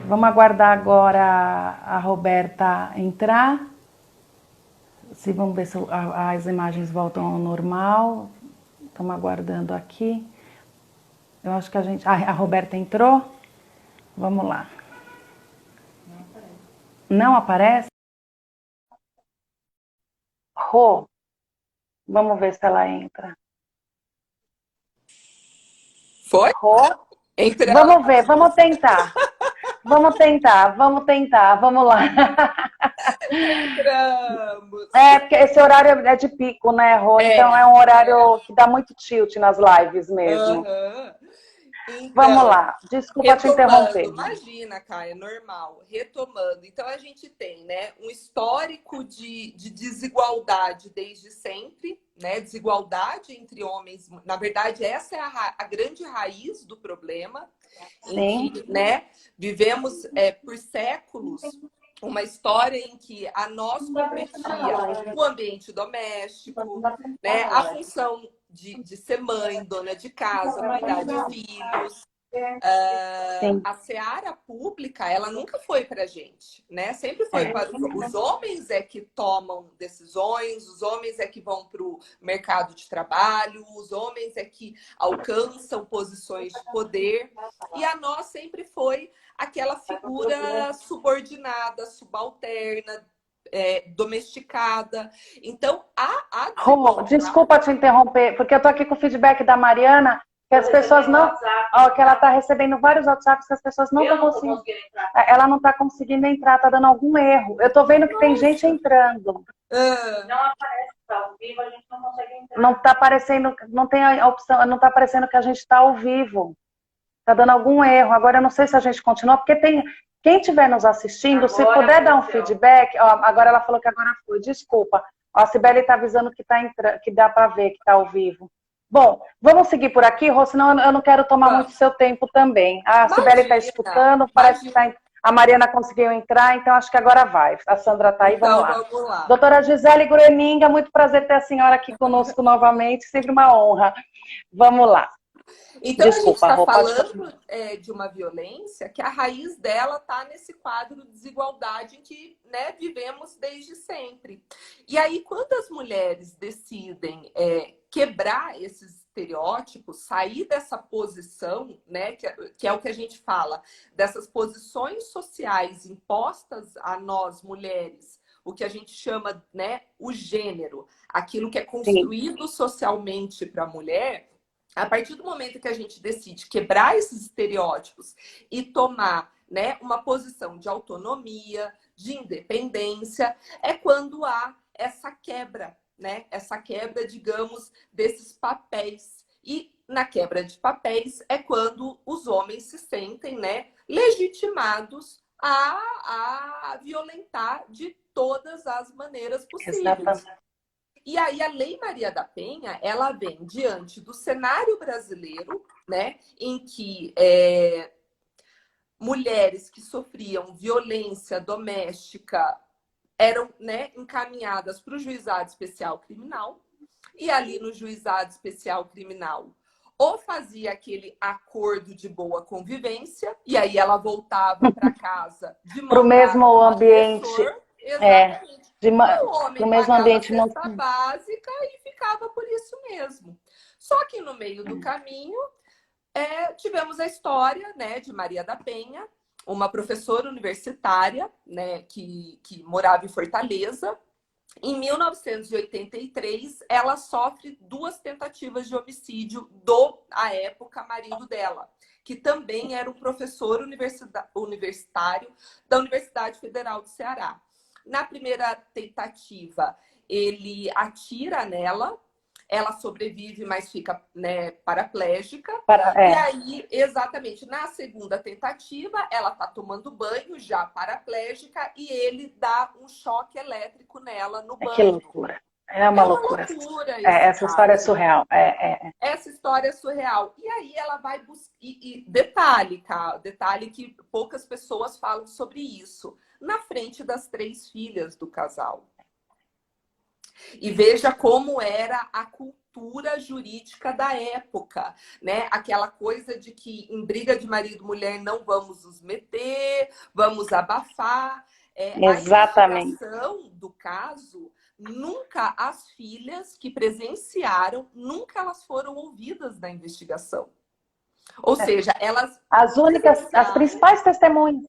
Vamos aguardar agora a Roberta entrar. Vamos ver se as imagens voltam ao normal. Estamos aguardando aqui. Eu acho que a Roberta entrou. Vamos lá. Não aparece? Rô, vamos ver se ela entra. Foi? Rô? Vamos ver, vamos tentar. Vamos lá. Entramos. Porque esse horário é de pico, né, Rô? Então é um horário que dá muito tilt nas lives mesmo. Uhum. Vamos Então, lá, desculpa te retomando, interromper. imagina, Caia, normal, retomando. Então, a gente tem, né, um histórico de desigualdade desde sempre, né, desigualdade entre homens. Na verdade, essa é a grande raiz do problema, em Sim. que, né, vivemos por séculos uma história em que a nós competia o ambiente doméstico, né, a função de ser mãe, dona de casa, cuidar de filhos. A seara pública, ela nunca foi para a gente, né? Sempre foi para os homens é que tomam decisões, os homens é que vão para o mercado de trabalho, os homens é que alcançam posições de poder, e a nós sempre foi aquela figura subordinada, subalterna, domesticada. Então, a Rô, desculpa te interromper, porque eu tô aqui com o feedback da Mariana, que as pessoas não. Ó, que ela tá recebendo vários WhatsApps que as pessoas não estão conseguindo. Ela não tá conseguindo entrar, tá dando algum erro. Eu tô vendo que tem gente entrando. Não aparece, tá ao vivo, a gente não consegue entrar. Não tá aparecendo, não tem a opção, não tá aparecendo que a gente tá ao vivo. Tá dando algum erro. Agora eu não sei se a gente continua, porque tem. Quem estiver nos assistindo, se puder dar um feedback. Ó, agora ela falou que agora foi. Desculpa. Ó, a Cibele está avisando que, que dá para ver que está ao vivo. Bom, vamos seguir por aqui, Rô, senão eu não quero tomar muito seu tempo também. A Cibele está escutando, parece que tá, a Mariana conseguiu entrar, então acho que agora vai. A Sandra está aí, então, vamos lá. Vamos lá. Doutora Gisele Grueninga, muito prazer ter a senhora aqui conosco novamente, sempre uma honra. Vamos lá. Então, Desculpa, a gente está Rô, falando de uma violência que a raiz dela está nesse quadro de desigualdade em que, né, vivemos desde sempre. E aí, quando as mulheres decidem quebrar esses estereótipos, sair dessa posição, né, que é o que a gente fala, dessas posições sociais impostas a nós, mulheres, o que a gente chama, né, o gênero, aquilo que é construído socialmente para a mulher. A partir do momento que a gente decide quebrar esses estereótipos e tomar, né, uma posição de autonomia, de independência, é quando há essa quebra, né? Essa quebra, digamos, desses papéis. E na quebra de papéis é quando os homens se sentem, né, legitimados a violentar de todas as maneiras possíveis. Exatamente. E aí a Lei Maria da Penha, ela vem diante do cenário brasileiro, né, em que mulheres que sofriam violência doméstica eram, né, encaminhadas para o juizado especial criminal, e ali no juizado especial criminal ou fazia aquele acordo de boa convivência, e aí ela voltava para casa de mão para o mesmo ambiente. Exatamente. O homem no mesmo pagava a ambiente cesta básica e ficava por isso mesmo. Só que no meio do caminho, tivemos a história, né, de Maria da Penha, uma professora universitária, né, que morava em Fortaleza. Em 1983, ela sofre 2 tentativas de homicídio à época, marido dela, que também era um professor universitário da Universidade Federal do Ceará. Na primeira tentativa, ele atira nela, ela sobrevive, mas fica, né, paraplégica. E aí, exatamente, na segunda tentativa, ela tá tomando banho, já paraplégica, e ele dá um choque elétrico nela no banho. Que loucura. É uma loucura. Essa história é surreal. Essa história é surreal. E aí ela vai buscar. E detalhe, cara, detalhe que poucas pessoas falam sobre isso. Na frente das 3 filhas do casal. E veja como era a cultura cultura jurídica da época, né? Aquela coisa de que em briga de marido e mulher não vamos nos meter, vamos abafar. A Exatamente. investigação do caso, nunca as filhas que presenciaram, nunca elas foram ouvidas na investigação. Ou seja, elas As principais testemunhas.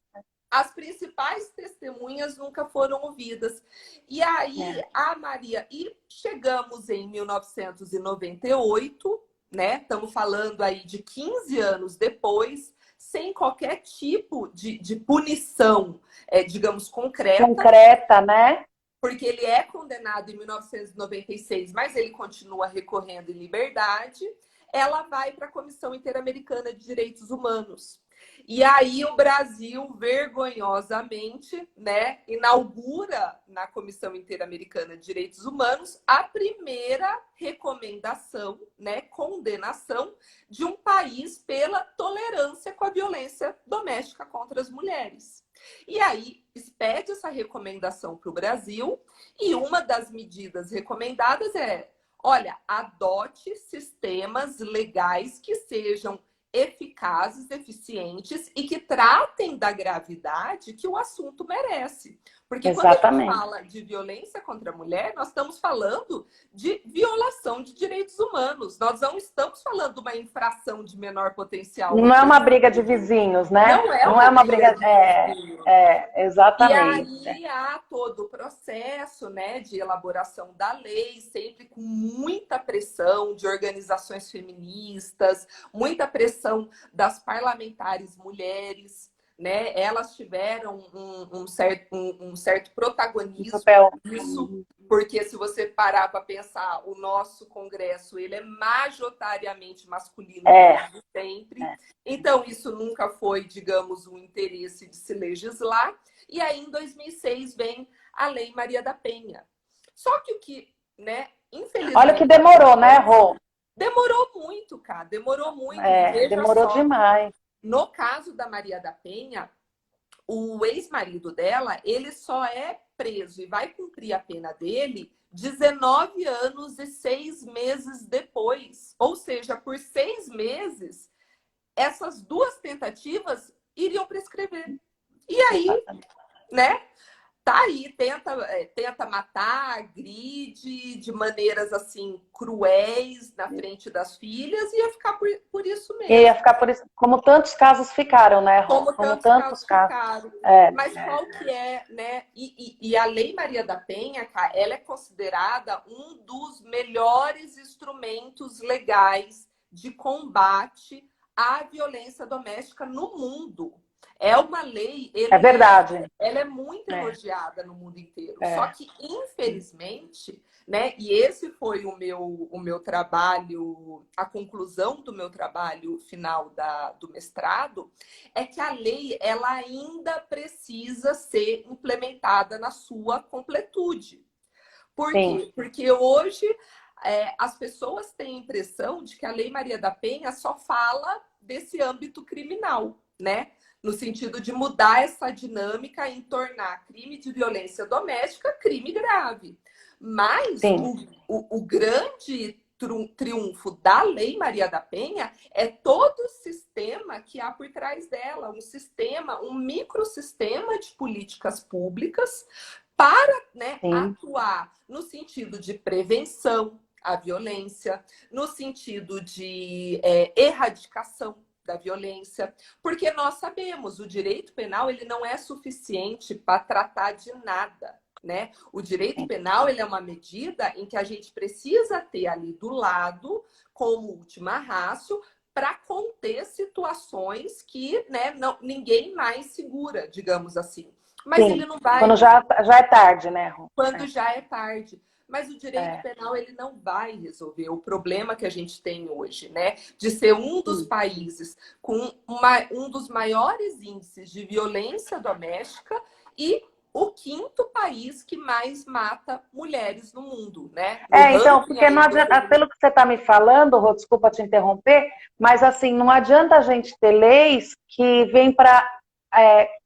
as principais testemunhas nunca foram ouvidas. E aí, a Maria... E chegamos em 1998, né? Estamos falando aí de 15 anos depois, sem qualquer tipo de punição, digamos, concreta. Concreta, né? Porque ele é condenado em 1996, mas ele continua recorrendo em liberdade. Ela vai para a Comissão Interamericana de Direitos Humanos. E aí o Brasil, vergonhosamente, né, inaugura na Comissão Interamericana de Direitos Humanos a primeira recomendação, né, condenação de um país pela tolerância com a violência doméstica contra as mulheres. E aí expede essa recomendação para o Brasil e uma das medidas recomendadas é: olha, adote sistemas legais que sejam eficazes, eficientes e que tratem da gravidade que o assunto merece. Porque Exatamente. quando a gente fala de violência contra a mulher, nós estamos falando de violação de direitos humanos. Nós não estamos falando de uma infração de menor potencial. Não é uma briga de vizinhos, né? Não é uma briga de vizinhos. Exatamente. E aí há todo o processo, né, de elaboração da lei, sempre com muita pressão de organizações feministas, muita pressão das parlamentares mulheres, né? Elas tiveram um certo protagonismo nisso, porque se você parar para pensar, o nosso Congresso ele é majoritariamente masculino desde sempre. Então, isso nunca foi, digamos, um interesse de se legislar. E aí, em 2006, vem a Lei Maria da Penha. Só que o que, né, infelizmente... Olha que demorou, né, Rô? Demorou muito, cara. Demorou muito. Demorou demais. No caso da Maria da Penha, o ex-marido dela, ele só é preso e vai cumprir a pena dele 19 anos e 6 meses depois. Ou seja, por 6 meses, essas duas tentativas iriam prescrever. E aí, né? Tá aí, tenta matar, agride de maneiras assim cruéis na frente das filhas e ia ficar por isso mesmo. Ia ficar por isso, como tantos casos ficaram, né? Como tantos casos ficaram. Mas qual que é, né? E a Lei Maria da Penha, ela é considerada um dos melhores instrumentos legais de combate à violência doméstica no mundo. É uma lei... É verdade. Ela é muito elogiada no mundo inteiro. Só que, infelizmente, né? E esse foi o meu trabalho, a conclusão do meu trabalho final do mestrado, é que a lei ela ainda precisa ser implementada na sua completude. Por quê? Porque hoje as pessoas têm a impressão de que a Lei Maria da Penha só fala desse âmbito criminal, né? No sentido de mudar essa dinâmica em tornar crime de violência doméstica crime grave. Mas o grande triunfo da Lei Maria da Penha é todo o sistema que há por trás dela, um microsistema de políticas públicas para, né, atuar no sentido de prevenção à violência, no sentido de erradicação da violência, porque nós sabemos, o direito penal ele não é suficiente para tratar de nada, né? O direito penal ele é uma medida em que a gente precisa ter ali do lado, como última ratio, para conter situações que, né, ninguém mais segura, digamos assim. Mas ele não vai... Quando já é tarde, né, Rô? Quando já é tarde. Mas o direito penal ele não vai resolver o problema que a gente tem hoje, né? De ser um dos países com um dos maiores índices de violência doméstica e o 5º país que mais mata mulheres no mundo, né? Então, porque não adianta, pelo que você está me falando, Rô, desculpa te interromper, mas assim, não adianta a gente ter leis que vêm para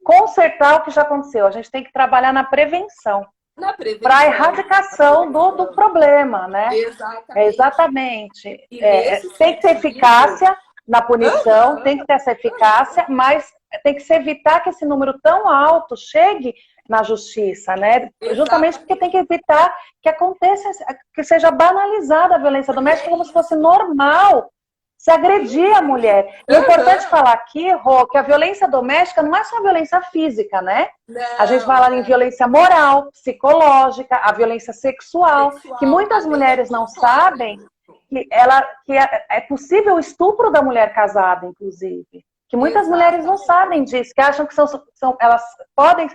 consertar o que já aconteceu. A gente tem que trabalhar na prevenção. Na para a prevenção. erradicação do problema, né? Exatamente. Exatamente. E nesse Tem que ter sentido, eficácia na punição, tem que ter essa eficácia, mas tem que se evitar que esse número tão alto chegue na justiça, né? Justamente porque tem que exatamente. evitar que aconteça, que seja banalizada a violência Porque doméstica é como se fosse isso. normal se agredir a mulher. E é importante Aham. falar aqui, Rô, que a violência doméstica não é só violência física, né? A gente Não, fala em não. violência moral, psicológica, a violência sexual, que Sexual. A muitas lei é mulheres não muito clara sabem nisso. que é possível o estupro da mulher casada, inclusive. Que muitas mulheres não Exatamente. sabem disso, que acham que elas podem,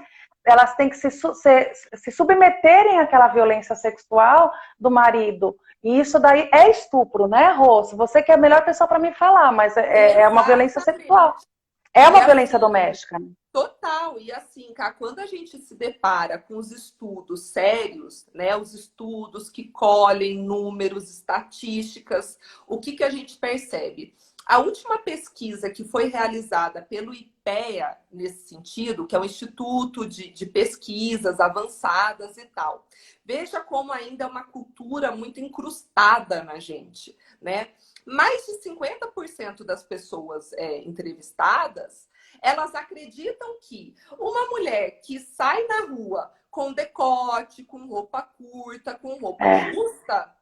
elas têm que se submeterem àquela violência sexual do marido. E isso daí é estupro, né, Rô? Você que é a melhor pessoa para me falar, mas é uma violência sexual. Exatamente. É E uma violência assim, doméstica. total. E assim, cá, quando a gente se depara com os estudos sérios, né, os estudos que colhem números, estatísticas, o que a gente percebe? A última pesquisa que foi realizada pelo IPEA, nesse sentido, que é o Instituto de Pesquisas Avançadas e tal, veja como ainda é uma cultura muito incrustada na gente, né? Mais de 50% das pessoas entrevistadas, elas acreditam que uma mulher que sai na rua com decote, com roupa curta, com roupa justa,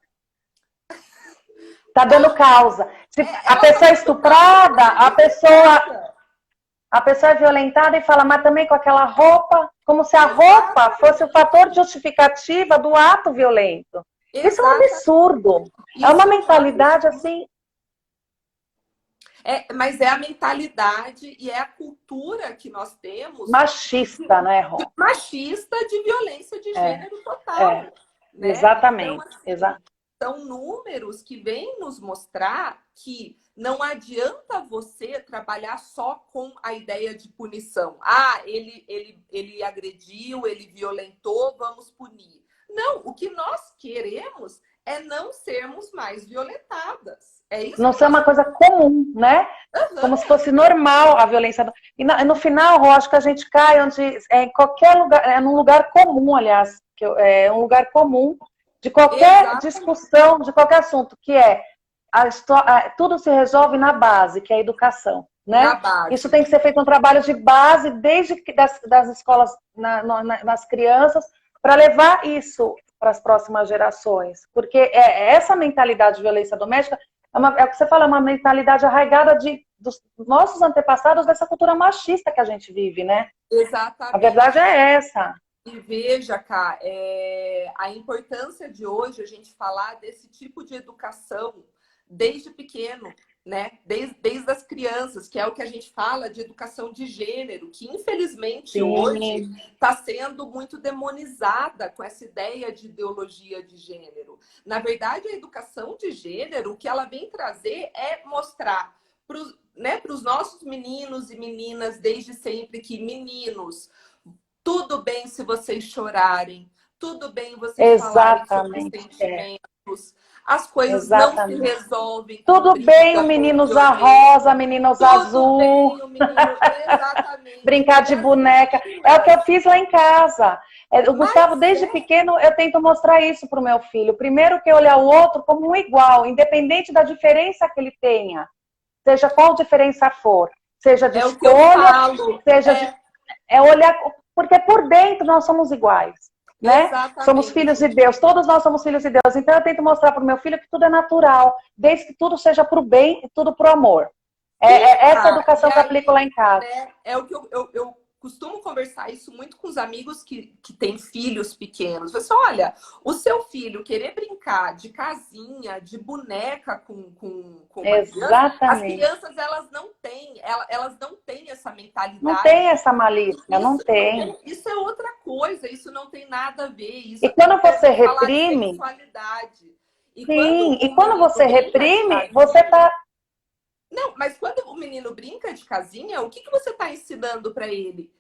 Tá dando causa. Se a ela tá pessoa é dando causa para estuprada, ser violentada. a pessoa é violentada e fala, mas também com aquela roupa, como se a roupa fosse o Exatamente. fator de justificativa do ato violento. Isso é um Exatamente. absurdo. É uma Isso é um mentalidade absurdo. assim, Mas é a mentalidade e é a cultura que nós temos machista, né, Ron? machista de violência de É, gênero total, é, né? Então, exatamente. assim, são números que vêm nos mostrar que não adianta você trabalhar só com a ideia de punição. Ah, ele agrediu, ele violentou, vamos punir. Não, o que nós queremos é não sermos mais violentadas. É isso Não que ser nós uma coisa comum, né? Como se fosse normal a violência. E no final, Rô, acho que a gente cai onde, em qualquer lugar, num lugar comum, aliás, é um lugar comum de qualquer exatamente discussão, de qualquer assunto, que é tudo se resolve na base, que é a educação, na né? Isso base. tem que ser feito um trabalho de base desde das escolas nas crianças para levar isso para as próximas gerações, porque essa mentalidade de violência doméstica é o que você fala, é uma mentalidade arraigada dos nossos antepassados dessa cultura machista que a gente vive, né? A verdade Exatamente. é essa. E veja, cá, a importância de hoje a gente falar desse tipo de educação desde pequeno, né? Desde as crianças, que é o que a gente fala de educação de gênero, que infelizmente hoje Sim, está sendo muito demonizada com essa ideia de ideologia de gênero. Na verdade, a educação de gênero, o que ela vem trazer é mostrar para os nossos meninos e meninas desde sempre que meninos, tudo bem se vocês chorarem, tudo bem vocês falarem sobre exatamente. sentimentos, as coisas não se Exatamente. resolvem com Tudo bem o briga, com menino usar rosa, violência. menino usar Tudo azul, bem o menino, exatamente. brincar E de as boneca. É o que eu meninas, fiz lá em casa. O Gustavo, mas desde pequeno, eu tento mostrar isso para o meu filho. Primeiro que olhar o outro como um igual, independente da diferença que ele tenha. Seja qual diferença for. Seja de é o que eu escolha, falo. seja de... É olhar... Porque por dentro nós somos iguais, né? Somos filhos de Exatamente. Deus. Todos nós somos filhos de Deus. Então eu tento mostrar para o meu filho que tudo é natural. Desde que tudo seja para o bem e tudo para o amor. É essa E educação que eu aplico aí, lá em casa. né, é o que eu costumo conversar isso muito com os amigos que têm filhos pequenos. Você olha, o seu filho querer brincar de casinha, de boneca com uma criança, as Exatamente. crianças elas não têm essa Não tem mentalidade. essa malícia, não Isso, tem. isso é outra coisa, isso não tem nada a ver. Isso E até em quando você termos de falar de reprime, sexualidade. E quando sim, e o quando menino você brinca de reprime, você casinha, tá. não, mas quando o menino brinca de casinha, o que você está ensinando para ele?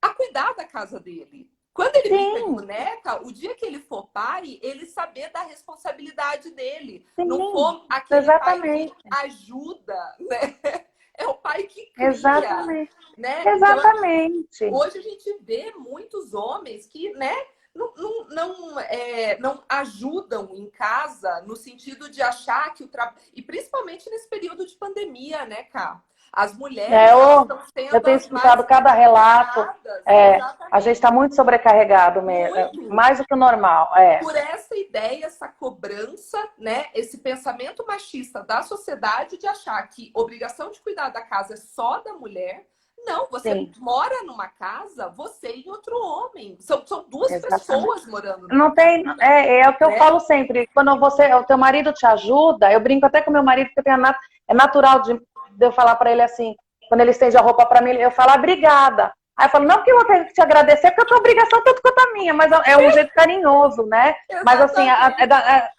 A cuidar da casa dele. Quando ele brinca de Sim, boneca, o dia que ele for pai, ele saber da responsabilidade dele. Não sim, for aquele pai que exatamente. ajuda, né? É o pai que cria, Exatamente. né? Então, Exatamente. hoje a gente vê muitos homens que, né? não ajudam em casa no sentido de achar que o trabalho... E principalmente nesse período de pandemia, né, Cá? As mulheres estão eu sendo tenho as mais escutado cada relato. A gente exatamente. está muito sobrecarregado mesmo, Muito. mais do que o normal. Por essa ideia, essa cobrança, né? Esse pensamento machista da sociedade de achar que obrigação de cuidar da casa é só da mulher. Não, você Sim, mora numa casa, você e outro homem. São duas exatamente. pessoas morando numa Não casa, tem, é o que eu né? falo sempre. Quando o teu marido te ajuda, eu brinco até com meu marido, porque é natural de eu falar para ele assim, quando ele estende a roupa para mim, eu falo, obrigada. Aí eu falo, não que eu vou ter que te agradecer, porque a tua obrigação tanto quanto a minha, mas é um jeito carinhoso, né? Mas assim, Exatamente.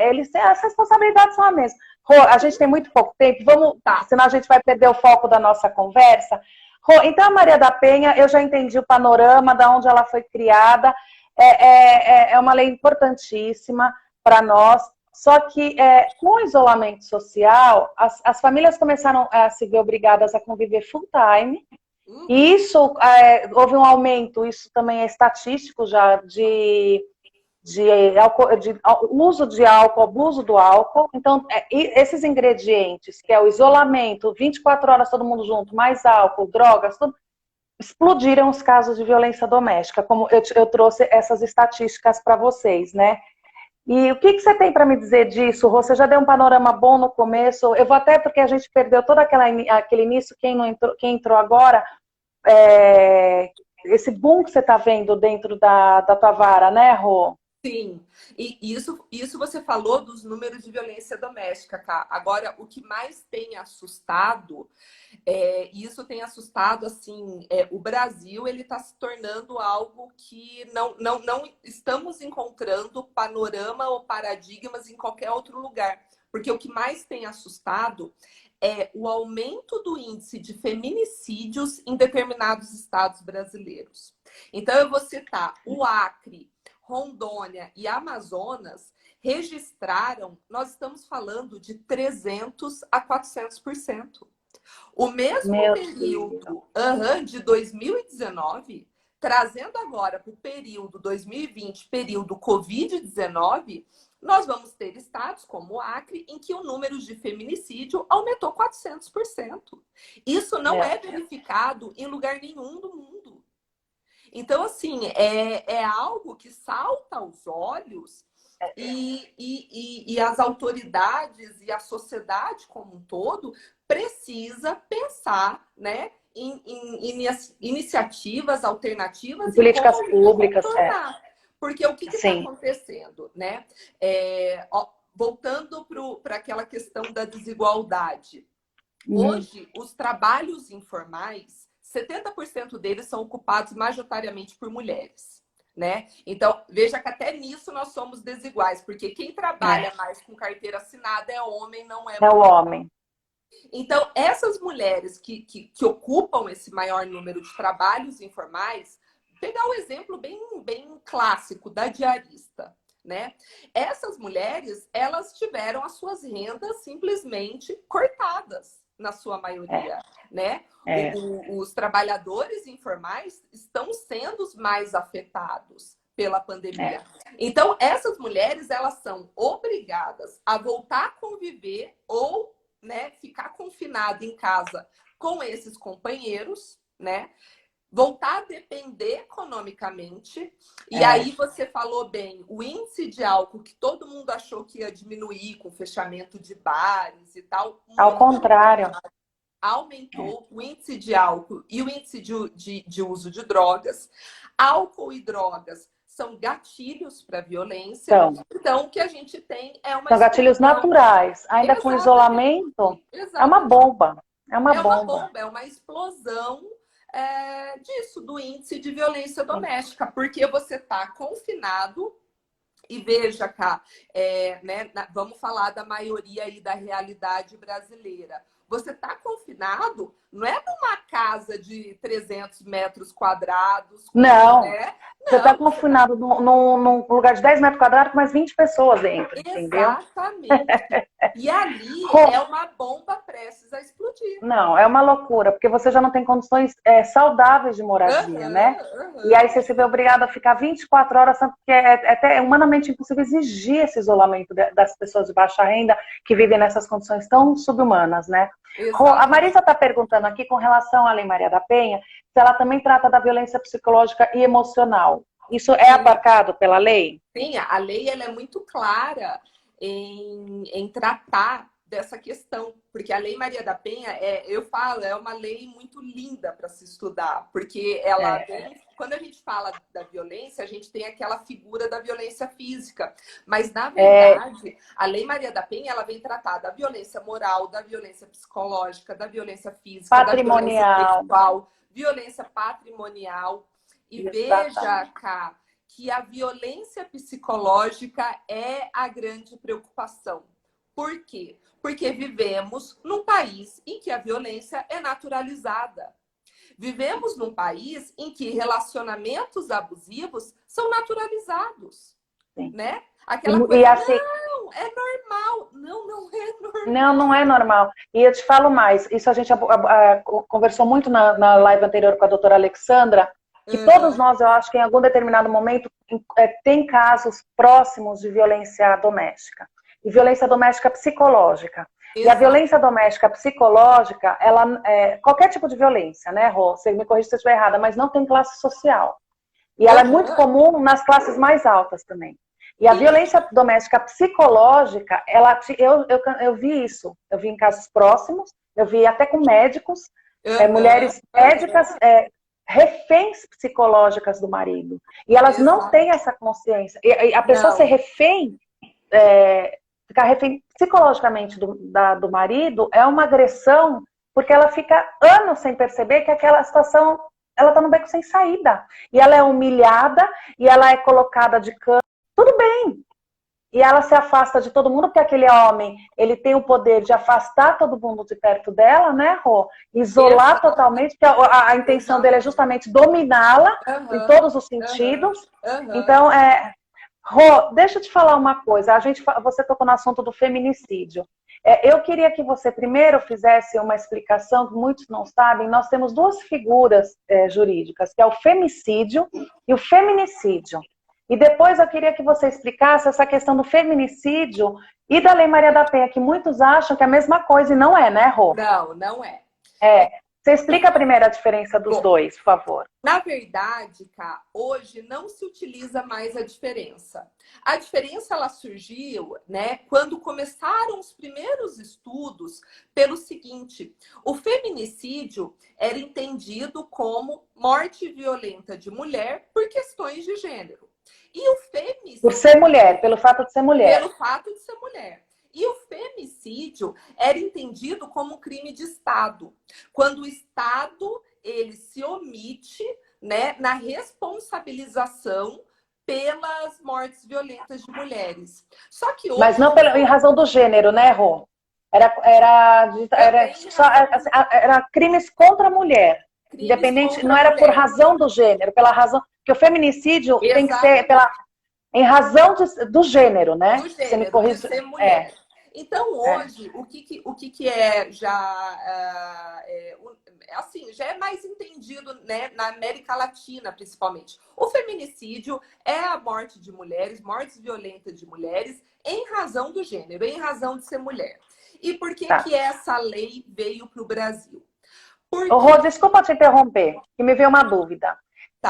eles têm, as responsabilidades são as mesmas. Rô, a gente tem muito pouco tempo, vamos, Tá. senão a gente vai perder o foco da nossa conversa. Rô, então a Maria da Penha, eu já entendi o panorama, da onde ela foi criada, é uma lei importantíssima para nós, só que com o isolamento social, as famílias começaram a se ver obrigadas a conviver full time, e isso, houve um aumento, isso também é estatístico já, de uso de álcool, abuso do álcool. Então, esses ingredientes, que é o isolamento, 24 horas todo mundo junto, mais álcool, drogas, tudo, explodiram os casos de violência doméstica, como eu trouxe essas estatísticas para vocês, né? E o que você tem para me dizer disso, Rô? Você já deu um panorama bom no começo. Eu vou até, porque a gente perdeu todo aquele início, quem entrou agora, esse boom que você está vendo dentro da tua vara, né, Rô? Sim, e isso você falou dos números de violência doméstica, Cá. Agora, o que mais tem assustado, isso tem assustado, assim, o Brasil, ele está se tornando algo que não estamos encontrando panorama ou paradigmas em qualquer outro lugar. Porque o que mais tem assustado é o aumento do índice de feminicídios em determinados estados brasileiros. Então, eu vou citar o Acre, Rondônia e Amazonas registraram, nós estamos falando de 300 a 400%. O mesmo Meu Deus. período de 2019, trazendo agora para o período 2020, período Covid-19, nós vamos ter estados como o Acre, em que o número de feminicídio aumentou 400%. Isso não é verificado em lugar nenhum do mundo. Então, assim, é algo que salta aos olhos e as autoridades e a sociedade como um todo precisa pensar, né, em iniciativas alternativas e Políticas como públicas, contornar. Porque o que está sim. acontecendo, né? Voltando para aquela questão da desigualdade. Hoje, os trabalhos informais, 70% deles são ocupados majoritariamente por mulheres, né? Então, veja que até nisso nós somos desiguais, porque quem trabalha mais com carteira assinada é homem, não é mulher. É o homem. Então, essas mulheres que ocupam esse maior número de trabalhos informais, pegar o exemplo bem clássico da diarista, né? Essas mulheres, elas tiveram as suas rendas simplesmente cortadas, na sua maioria, né? Os trabalhadores informais estão sendo os mais afetados pela pandemia. Então, essas mulheres, elas são obrigadas a voltar a conviver ou, né, ficar confinada em casa com esses companheiros, né? Voltar a depender economicamente. E aí você falou bem, o índice de álcool que todo mundo achou que ia diminuir com o fechamento de bares e tal. Ao contrário. Aumentou o índice de álcool e o índice de uso de drogas. Álcool e drogas são gatilhos para violência. Então, o que a gente tem é uma... São gatilhos naturais. Ainda com isolamento, é uma bomba. É uma bomba. É uma explosão disso, do índice de violência doméstica. Porque você está confinado. E veja, cá, né, vamos falar da maioria aí da realidade brasileira. Você está confinado, não é numa casa de 300 metros quadrados. Não. Né? Você está confinado num lugar de 10 metros quadrados com mais 20 pessoas dentro, entendeu? Exatamente. E ali é uma bomba prestes a explodir. Não, é uma loucura, porque você já não tem condições saudáveis de moradia, né? E aí você se vê obrigado a ficar 24 horas, porque é até humanamente impossível exigir esse isolamento das pessoas de baixa renda que vivem nessas condições tão subhumanas, né? Exatamente. A Marisa está perguntando aqui com relação à Lei Maria da Penha, se ela também trata da violência psicológica e emocional. Isso é abarcado pela lei? Sim, a lei ela é muito clara em tratar dessa questão, porque a Lei Maria da Penha, eu falo, é uma lei muito linda para se estudar, porque ela quando a gente fala da violência, a gente tem aquela figura da violência física, mas na verdade, a Lei Maria da Penha, ela vem tratar da violência moral, da violência psicológica, da violência física, da violência sexual, violência patrimonial. E veja, Cá, que a violência psicológica é a grande preocupação. Por quê? Porque vivemos num país em que a violência é naturalizada. Vivemos num país em que relacionamentos abusivos são naturalizados. Sim. Né? Aquela coisa, assim, não, é normal. Não, não é normal. Não é normal. E eu te falo mais, isso a gente conversou muito na live anterior com a doutora Alexandra, que todos nós, eu acho que em algum determinado momento, tem casos próximos de violência doméstica. E violência doméstica psicológica. Exato. E a violência doméstica psicológica, ela qualquer tipo de violência, né, Rô? Você me corrige se eu estiver errada, mas não tem classe social. E ela é muito comum nas classes mais altas também. E a violência doméstica psicológica, eu vi isso. Eu vi em casos próximos, eu vi até com médicos, mulheres médicas, reféns psicológicas do marido. E elas não têm essa consciência. E a pessoa ser refém, ficar refém psicologicamente do marido, é uma agressão, porque ela fica anos sem perceber que aquela situação, ela está num beco sem saída. E ela é humilhada, e ela é colocada de canto. Tudo bem. E ela se afasta de todo mundo, porque aquele homem, ele tem o poder de afastar todo mundo de perto dela, né, Rô? Isolar totalmente, porque a intenção dele é justamente dominá-la em todos os sentidos. Então, Rô, deixa eu te falar uma coisa. Você tocou no assunto do feminicídio. Eu queria que você primeiro fizesse uma explicação, que muitos não sabem. Nós temos duas figuras jurídicas, que é o femicídio e o feminicídio. E depois eu queria que você explicasse essa questão do feminicídio e da Lei Maria da Penha, que muitos acham que é a mesma coisa e não é, né, Rô? Não, não é. Você explica primeiro a diferença dos dois, por favor. Na verdade, Cá, hoje não se utiliza mais a diferença. A diferença ela surgiu, né, quando começaram os primeiros estudos pelo seguinte: o feminicídio era entendido como morte violenta de mulher por questões de gênero. E o femicídio... Por ser mulher, pelo fato de ser mulher. Pelo fato de ser mulher. E o femicídio era entendido como um crime de Estado. Quando o Estado ele se omite, né, na responsabilização pelas mortes violentas de mulheres. Só que hoje... Mas não em razão do gênero, né, Rô? Era crimes contra a mulher. Crimes independente, não era por razão do gênero, pela razão... Porque o feminicídio tem que ser em razão do gênero, né? Do gênero, você me corrige... de ser mulher. Então, hoje, o que é já... assim, já é mais entendido, né, na América Latina, principalmente. O feminicídio é a morte de mulheres, mortes violentas de mulheres, em razão do gênero, em razão de ser mulher. E por que que essa lei veio para o Brasil? Rô, desculpa te interromper, que me veio uma dúvida.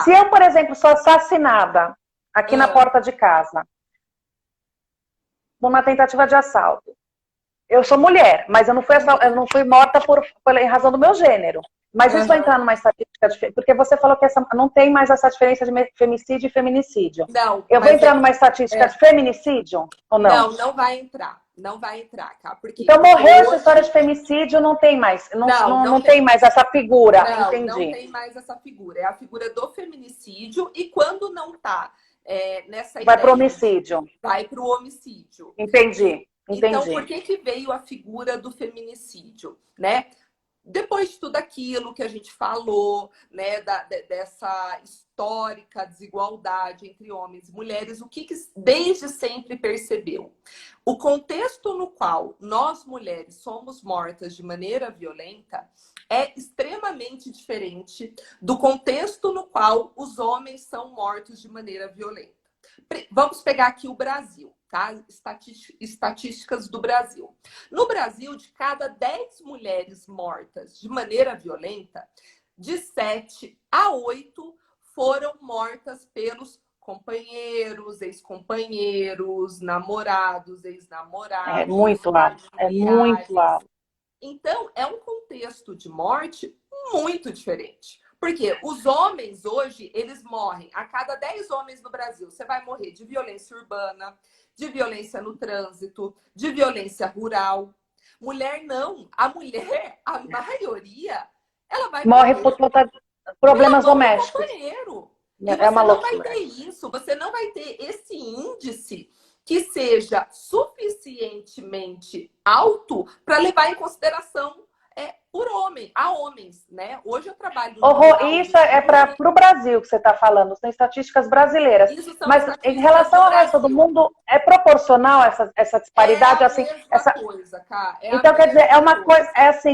Se eu, por exemplo, sou assassinada aqui na porta de casa, numa tentativa de assalto, eu sou mulher, mas eu não fui morta em razão do meu gênero. Mas isso vai entrar numa estatística, porque você falou que não tem mais essa diferença de femicídio e feminicídio. Não. Eu vou entrar numa estatística de feminicídio ou não? Não vai entrar. Não vai entrar, Cá. Porque então morreu essa história de femicídio, não tem mais. Não tem mais essa figura. Entendi. Não tem mais essa figura. É a figura do feminicídio e quando não tá nessa ideia... Vai para o homicídio. Vai para o homicídio. Entendi. Então, Entendi. por que veio a figura do feminicídio, né? Depois de tudo aquilo que a gente falou, né, dessa histórica desigualdade entre homens e mulheres, o que desde sempre percebeu? O contexto no qual nós, mulheres, somos mortas de maneira violenta é extremamente diferente do contexto no qual os homens são mortos de maneira violenta. Vamos pegar aqui o Brasil, tá? Estatísticas do Brasil. No Brasil, de cada 10 mulheres mortas de maneira violenta, de 7 a 8 foram mortas pelos companheiros, ex-companheiros, namorados, ex-namorados, É muito alto. É muito familiares. alto. Então, é um contexto de morte muito diferente. Porque os homens hoje, eles morrem. A cada 10 homens no Brasil, você vai morrer de violência urbana, de violência no trânsito, de violência rural. Mulher não. A mulher, a maioria, ela vai Morre morrer por conta de pela problemas mão do domésticos. companheiro. E É uma você não vai loucura. ter isso, você não vai ter esse índice que seja suficientemente alto para levar em consideração por homens, né? Hoje eu trabalho no rural do Isso é para Sul. o Brasil que você está falando, são estatísticas brasileiras. Isso são Mas em estatísticas relação do ao resto do Brasil. mundo, é proporcional essa É disparidade? a Assim, mesma coisa, cara. Então, quer dizer, é uma coisa,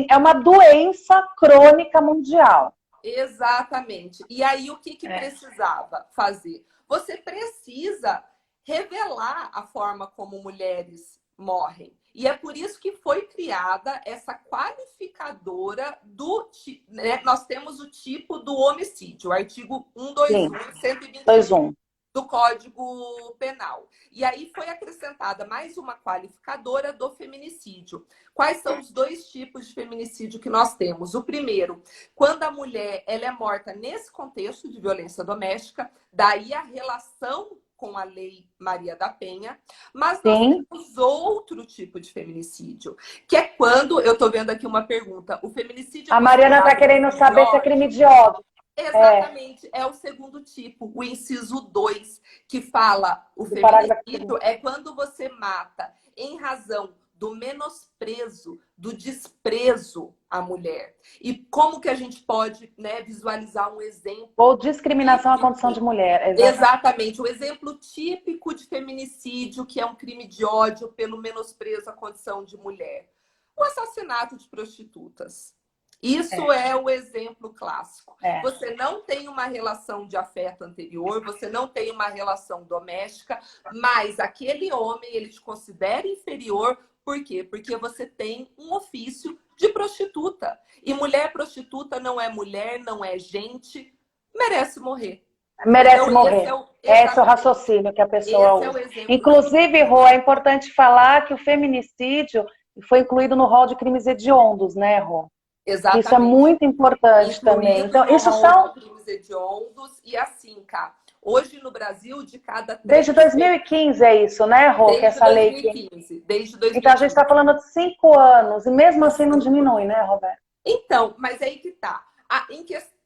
é uma doença crônica mundial. Exatamente. E aí, o que precisava fazer? Você precisa revelar a forma como mulheres morrem. E é por isso que foi criada essa qualificadora do... Né? Nós temos o tipo do homicídio, o artigo 121, 121 do Código Penal. E aí foi acrescentada mais uma qualificadora do feminicídio. Quais são os dois tipos de feminicídio que nós temos? O primeiro, quando a mulher ela é morta nesse contexto de violência doméstica, daí a relação com a Lei Maria da Penha, mas nós temos outro tipo de feminicídio, que é quando, eu estou vendo aqui uma pergunta, o feminicídio... A Mariana está querendo saber se é crime de ódio. Exatamente, é o segundo tipo, o inciso 2, que fala o feminicídio é quando você mata em razão do menosprezo, do desprezo à mulher. E como que a gente pode, né, visualizar um exemplo? Ou discriminação à condição de mulher. Exatamente. O exemplo típico de feminicídio, que é um crime de ódio pelo menosprezo à condição de mulher. O assassinato de prostitutas. Isso é o exemplo clássico. Você não tem uma relação de afeto anterior, você não tem uma relação doméstica, mas aquele homem, ele te considera inferior. Por quê? Porque você tem um ofício de prostituta. E mulher prostituta não é mulher, não é gente, merece morrer. Merece morrer. Esse é o raciocínio que a pessoa usa. Inclusive, Rô, é importante falar que o feminicídio foi incluído no rol de crimes hediondos, né, Rô? Exatamente. Isso é muito importante também. Então, isso são crimes hediondos e assim, cá. Hoje no Brasil, de cada 3... Desde 2015 é isso, né, Rô? Desde essa 2015. Lei. Desde 2015. Então, a gente está falando de 5 anos, e mesmo assim não diminui, né, Roberto? Então, mas aí que tá.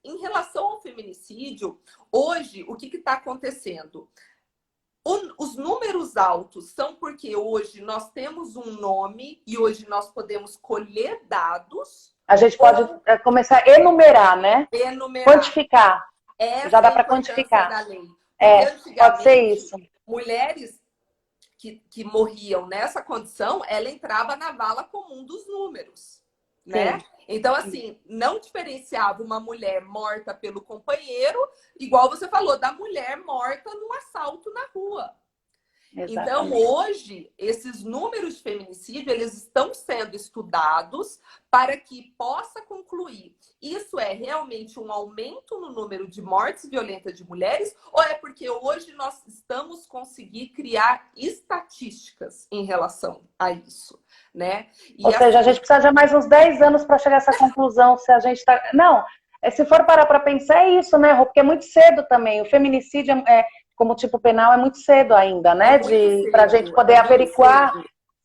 Em relação ao feminicídio, hoje, o que está acontecendo? Os números altos são porque hoje nós temos um nome e hoje nós podemos colher dados. A gente pode começar a enumerar, né? Quantificar. Já dá para quantificar. Da lei. Pode ser isso. Mulheres que morriam nessa condição, ela entrava na vala comum dos números, né? Então, assim, não diferenciava uma mulher morta pelo companheiro, igual você falou, da mulher morta num assalto na rua. Exatamente. Então, hoje, esses números de feminicídio, eles estão sendo estudados para que possa concluir. Isso é realmente um aumento no número de mortes violentas de mulheres ou é porque hoje nós estamos conseguindo criar estatísticas em relação a isso, né? Ou seja, a gente precisa de mais uns 10 anos para chegar a essa conclusão se a gente está... Não, se for parar para pensar é isso, né, Rô? Porque é muito cedo também. O feminicídio como tipo penal é muito cedo ainda, né? Para a gente poder averiguar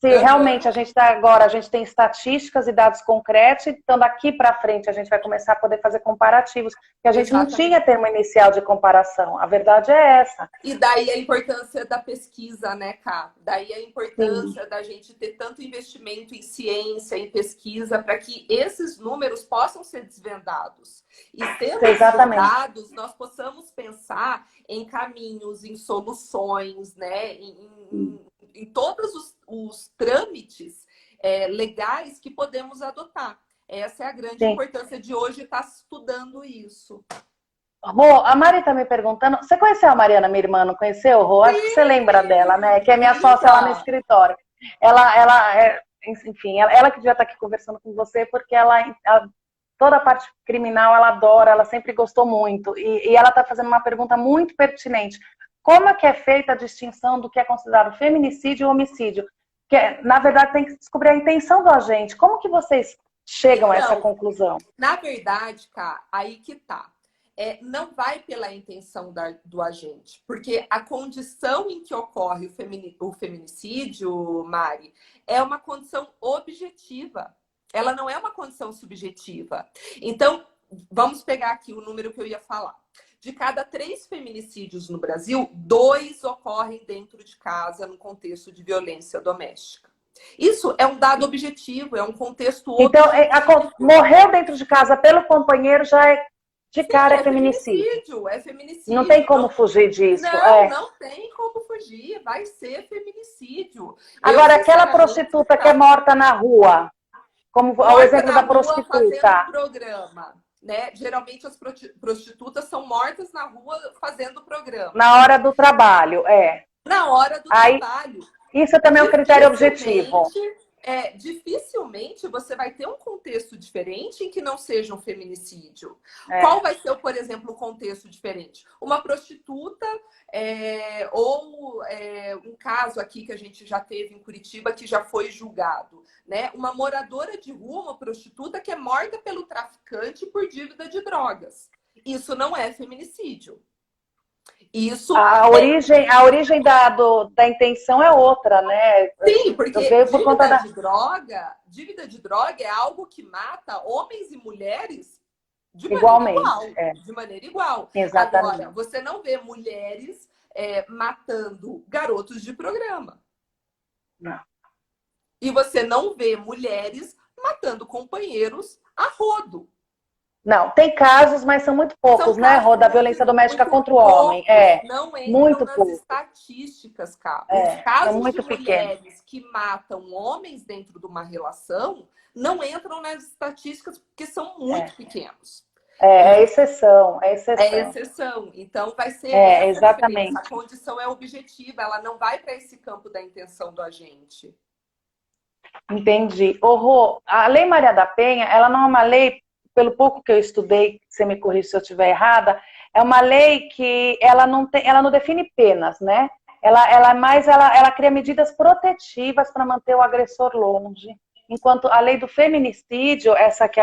se realmente a gente está agora, a gente tem estatísticas e dados concretos, então daqui para frente a gente vai começar a poder fazer comparativos, que a gente não tinha termo inicial de comparação. A verdade é essa. E daí a importância da pesquisa, né, Ká? Daí a importância da gente ter tanto investimento em ciência, em pesquisa, para que esses números possam ser desvendados. E tendo desvendados, nós possamos pensar em caminhos, em soluções, né, em todos os trâmites legais que podemos adotar. Essa é a grande importância de hoje estar estudando isso. Rô, a Mari está me perguntando, você conheceu a Mariana, minha irmã, não conheceu, Rô? Acho que você lembra dela, né? Que é minha sócia lá no escritório. Enfim, ela que devia estar aqui conversando com você, porque toda a parte criminal ela adora, ela sempre gostou muito. E ela está fazendo uma pergunta muito pertinente. Como é que é feita a distinção do que é considerado feminicídio e homicídio? Que, na verdade, tem que descobrir a intenção do agente. Como que vocês chegam a essa conclusão? Na verdade, Ká, aí que tá. Não vai pela intenção do agente, porque a condição em que ocorre o feminicídio, Mari, é uma condição objetiva. Ela não é uma condição subjetiva. Então, vamos pegar aqui o número que eu ia falar. De cada 3 feminicídios no Brasil, 2 ocorrem dentro de casa no contexto de violência doméstica. Isso é um dado objetivo, é um contexto objetivo. Então, morreu dentro de casa pelo companheiro já é de cara é feminicídio. É feminicídio. Não tem como fugir disso. Não tem como fugir. Vai ser feminicídio. Agora, aquela prostituta que é morta na rua, como o exemplo da prostituta. Fazendo programa, né? Geralmente as prostitutas são mortas na rua fazendo programa. Na hora do trabalho, Na hora do trabalho. Isso também é um critério objetivo. Dificilmente você vai ter um contexto diferente em que não seja um feminicídio. Qual vai ser, por exemplo, o contexto diferente? Uma prostituta ou um caso aqui que a gente já teve em Curitiba que já foi julgado, né? Uma moradora de rua, uma prostituta que é morta pelo traficante por dívida de drogas. Isso não é feminicídio. Isso a origem da intenção é outra, né? Sim, porque dívida de droga é algo que mata homens e mulheres de maneira igual. Exatamente. Agora, você não vê mulheres matando garotos de programa. Não. E você não vê mulheres matando companheiros a rodo. Não, tem casos, mas são muito poucos, né, Rô, da violência doméstica contra o homem. Não entram muito nas pouco. estatísticas, cara. Os casos são muito de mulheres que matam homens dentro de uma relação não entram nas estatísticas porque são muito pequenos. É exceção. É exceção. Então vai ser exatamente. A condição é objetiva, ela não vai para esse campo da intenção do agente. Entendi. Rô, a Lei Maria da Penha, ela não é uma lei, pelo pouco que eu estudei, você me corrija se eu estiver errada, é uma lei que ela não define penas, né? Ela cria medidas protetivas para manter o agressor longe. Enquanto a lei do feminicídio, essa que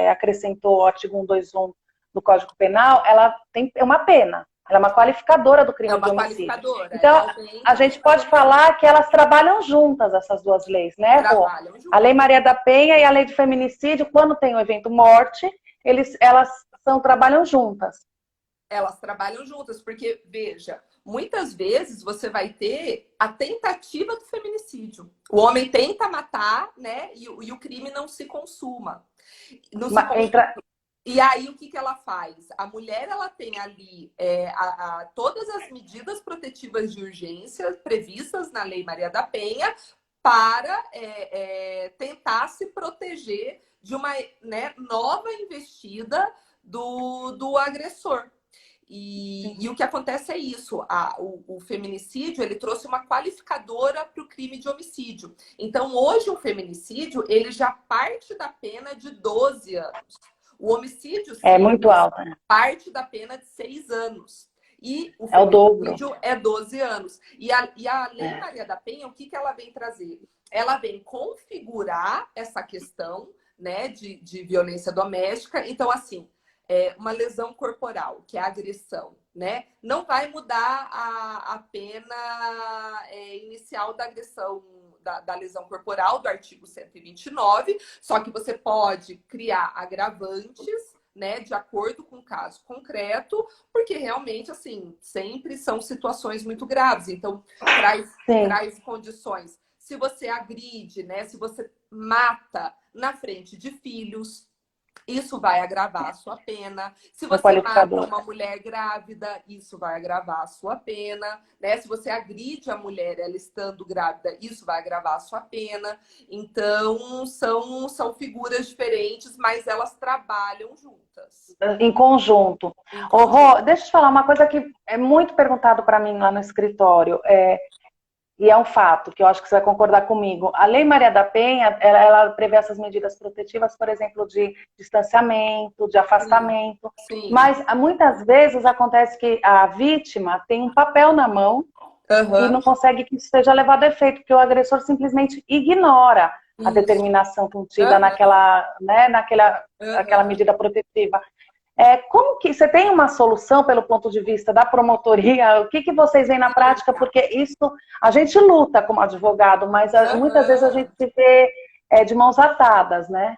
acrescentou o artigo 121 do Código Penal, ela é uma pena. Ela é uma qualificadora do crime de homicídio. Então, a gente pode falar que elas trabalham juntas, essas duas leis, né, Rô? A Lei Maria da Penha e a Lei de Feminicídio, quando tem o evento morte, elas trabalham juntas. Elas trabalham juntas, porque, veja, muitas vezes você vai ter a tentativa do feminicídio. O homem tenta matar, né, e o crime não se consuma. E aí, o que ela faz? A mulher, ela tem ali todas as medidas protetivas de urgência previstas na Lei Maria da Penha para tentar se proteger de uma nova investida do agressor. E o que acontece é isso. O feminicídio, ele trouxe uma qualificadora para o crime de homicídio. Então, hoje, o feminicídio, ele já parte da pena de 12 anos. O homicídio muito alto, né? Parte da pena de 6 anos. E o feminicídio é 12 anos. E a Lei Maria da Penha, o que ela vem trazer? Ela vem configurar essa questão, né, de violência doméstica. Então, assim, uma lesão corporal, que é a agressão, né? Não vai mudar a pena inicial da agressão, da lesão corporal, do artigo 129, só que você pode criar agravantes, né, de acordo com o caso concreto, porque realmente, assim, sempre são situações muito graves. Então, traz condições. Se você agride, né, se você mata na frente de filhos, isso vai agravar a sua pena. Se Um você mata qualificador. uma mulher grávida, isso vai agravar a sua pena, né? Se você agride a mulher, ela estando grávida, isso vai agravar a sua pena. Então, são figuras diferentes, mas elas trabalham juntas. Em conjunto. Em Ô, conjunto. Rô, deixa eu te falar uma coisa que é muito perguntado para mim lá no escritório. E é um fato, que eu acho que você vai concordar comigo. A Lei Maria da Penha, ela prevê essas medidas protetivas, por exemplo, de distanciamento, de afastamento. Sim. Mas muitas vezes acontece que a vítima tem um papel na mão e Aham. não consegue que isso seja levado a efeito, porque o agressor simplesmente ignora a Isso. determinação contida Aham. naquela Aham. medida protetiva. Como que você tem uma solução pelo ponto de vista da promotoria? O que vocês veem na Sim. prática? Porque isso a gente luta como advogado, mas muitas vezes a gente Aham. se vê de mãos atadas, né?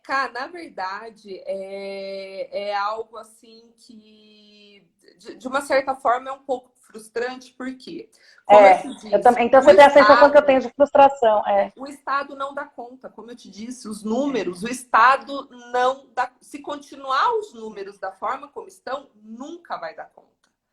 Cara, na verdade, é algo assim que, de uma certa forma, é um pouco frustrante, porque, como eu te Eu disse, também. Então você tem a sensação que eu tenho de frustração. O Estado não dá conta, como eu te disse, os números, o Estado não dá. Se continuar os números da forma como estão, nunca vai dar conta.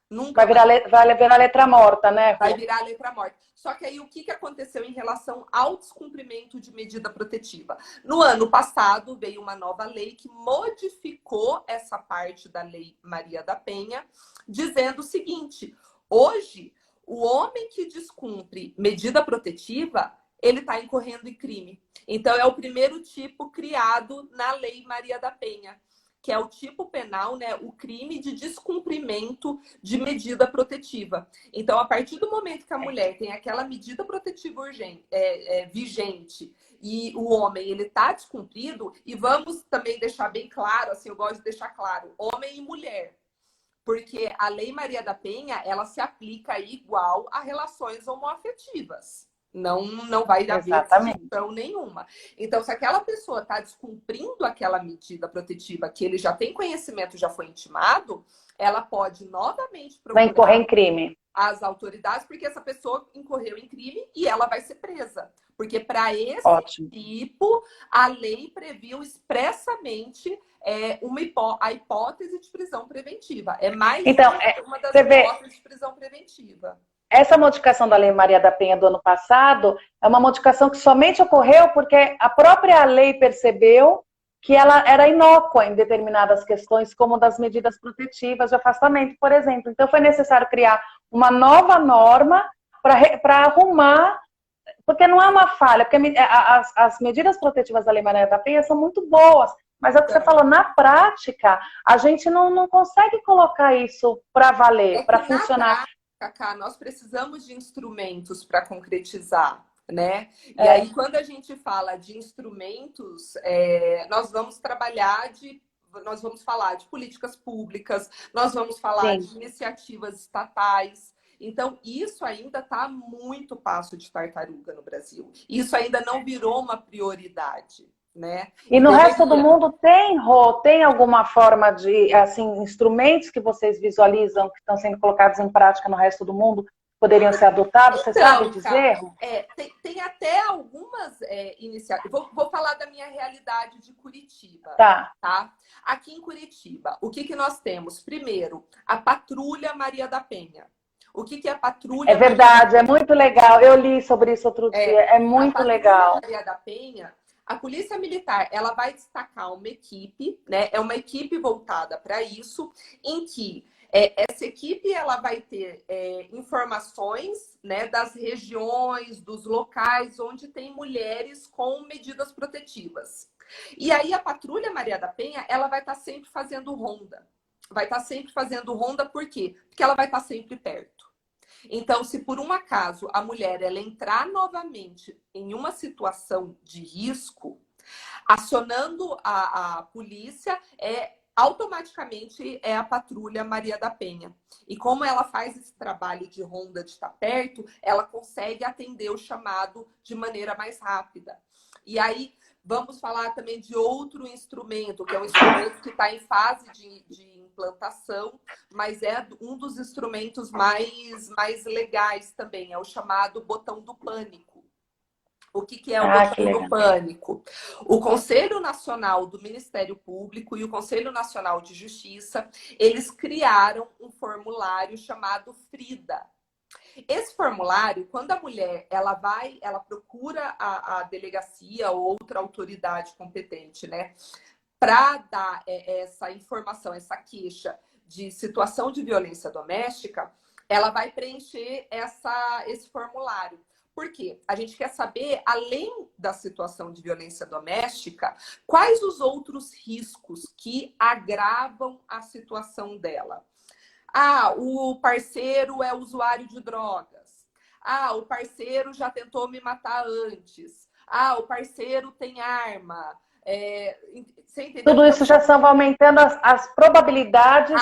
Nunca vai. Vai virar letra morta, né, Vai Rô? virar a letra morta. Só que aí o que aconteceu em relação ao descumprimento de medida protetiva? No ano passado veio uma nova lei que modificou essa parte da Lei Maria da Penha, dizendo o seguinte: hoje, o homem que descumpre medida protetiva, ele está incorrendo em crime. Então, é o primeiro tipo criado na Lei Maria da Penha, que é o tipo penal, né, o crime de descumprimento de medida protetiva. Então, a partir do momento que a mulher tem aquela medida protetiva urgente, vigente e o homem ele está descumprido, e vamos também deixar bem claro, assim, eu gosto de deixar claro, homem e mulher, porque a Lei Maria da Penha ela se aplica igual a relações homoafetivas. Não vai haver Exatamente. distinção nenhuma. Então, se aquela pessoa está descumprindo aquela medida protetiva que ele já tem conhecimento, já foi intimado, ela pode novamente Vai incorrer procurar em crime. as autoridades, porque essa pessoa incorreu em crime e ela vai ser presa. Porque para esse Ótimo. tipo, a lei previu expressamente a hipótese de prisão preventiva. É mais Então, uma das você vê, hipóteses de prisão preventiva. essa modificação da Lei Maria da Penha do ano passado é uma modificação que somente ocorreu porque a própria lei percebeu que ela era inócua em determinadas questões, como das medidas protetivas de afastamento, por exemplo. Então, foi necessário criar uma nova norma para arrumar, porque não é uma falha, porque as medidas protetivas da Lei Maria da Penha são muito boas, mas é o que você Então, falou, na prática, a gente não consegue colocar isso para é valer, que para na funcionar. prática, Cá, nós precisamos de instrumentos para concretizar, né? E aí, quando a gente fala de instrumentos, nós vamos falar de políticas públicas, nós vamos falar Sim. de iniciativas estatais. Então, isso ainda está muito passo de tartaruga no Brasil. Isso ainda não virou uma prioridade, né? E E no resto do deveria. mundo tem alguma forma de, assim, instrumentos que vocês visualizam que estão sendo colocados em prática no resto do mundo poderiam ser adotados? Você sabe Então, cara, dizer? tem até algumas iniciativas. Vou falar da minha realidade de Curitiba, Tá. tá? Aqui em Curitiba, o que nós temos? Primeiro, a Patrulha Maria da Penha. O que é a É Patrulha Maria da verdade, é Penha? muito legal. Eu li sobre isso outro dia. É A muito Patrulha legal. Maria da Penha, a Polícia Militar, ela vai destacar uma equipe, né? É uma equipe voltada para isso, em que essa equipe ela vai ter informações, né, das regiões, dos locais onde tem mulheres com medidas protetivas. E aí a Patrulha Maria da Penha, ela vai estar sempre fazendo ronda. Vai estar sempre fazendo ronda, por quê? Porque ela vai estar sempre perto. Então, se por um acaso a mulher ela entrar novamente em uma situação de risco, acionando a polícia, automaticamente é a Patrulha Maria da Penha. E como ela faz esse trabalho de ronda de estar perto, ela consegue atender o chamado de maneira mais rápida. E aí, vamos falar também de outro instrumento, que é um instrumento que está em fase de implantação, mas é um dos instrumentos mais legais também, é o chamado botão do pânico. O que é o botão do pânico? O Conselho Nacional do Ministério Público e o Conselho Nacional de Justiça, eles criaram um formulário chamado FRIDA. Esse formulário, quando a mulher ela procura a delegacia ou outra autoridade competente, né, para dar essa informação, essa queixa de situação de violência doméstica, ela vai preencher esse formulário. Por quê? A gente quer saber, além da situação de violência doméstica, quais os outros riscos que agravam a situação dela. Ah, o parceiro é usuário de drogas. Ah, o parceiro já tentou me matar antes. Ah, o parceiro tem arma. Você entendeu? Tudo isso já vai aumentando as probabilidades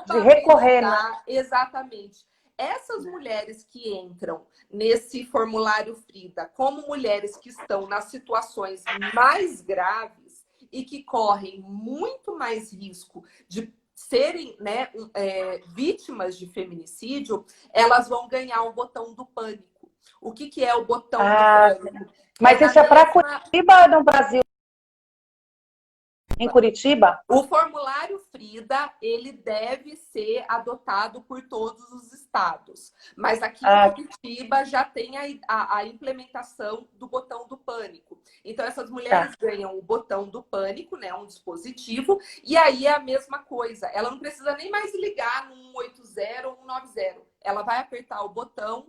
de recorrer. Exatamente. Essas mulheres que entram nesse formulário FRIDA como mulheres que estão nas situações mais graves e que correm muito mais risco de serem, né, vítimas de feminicídio, elas vão ganhar o botão do pânico. O que é o botão do pânico? Mas isso é para Curitiba ou no Brasil? Em Curitiba? O formulário FRIDA, ele deve ser adotado por todos os estados. Mas aqui em Curitiba já tem a implementação do botão do pânico. Então, essas mulheres ganham o botão do pânico, né, um dispositivo, e aí é a mesma coisa. Ela não precisa nem mais ligar no 180 ou 190. Ela vai apertar o botão,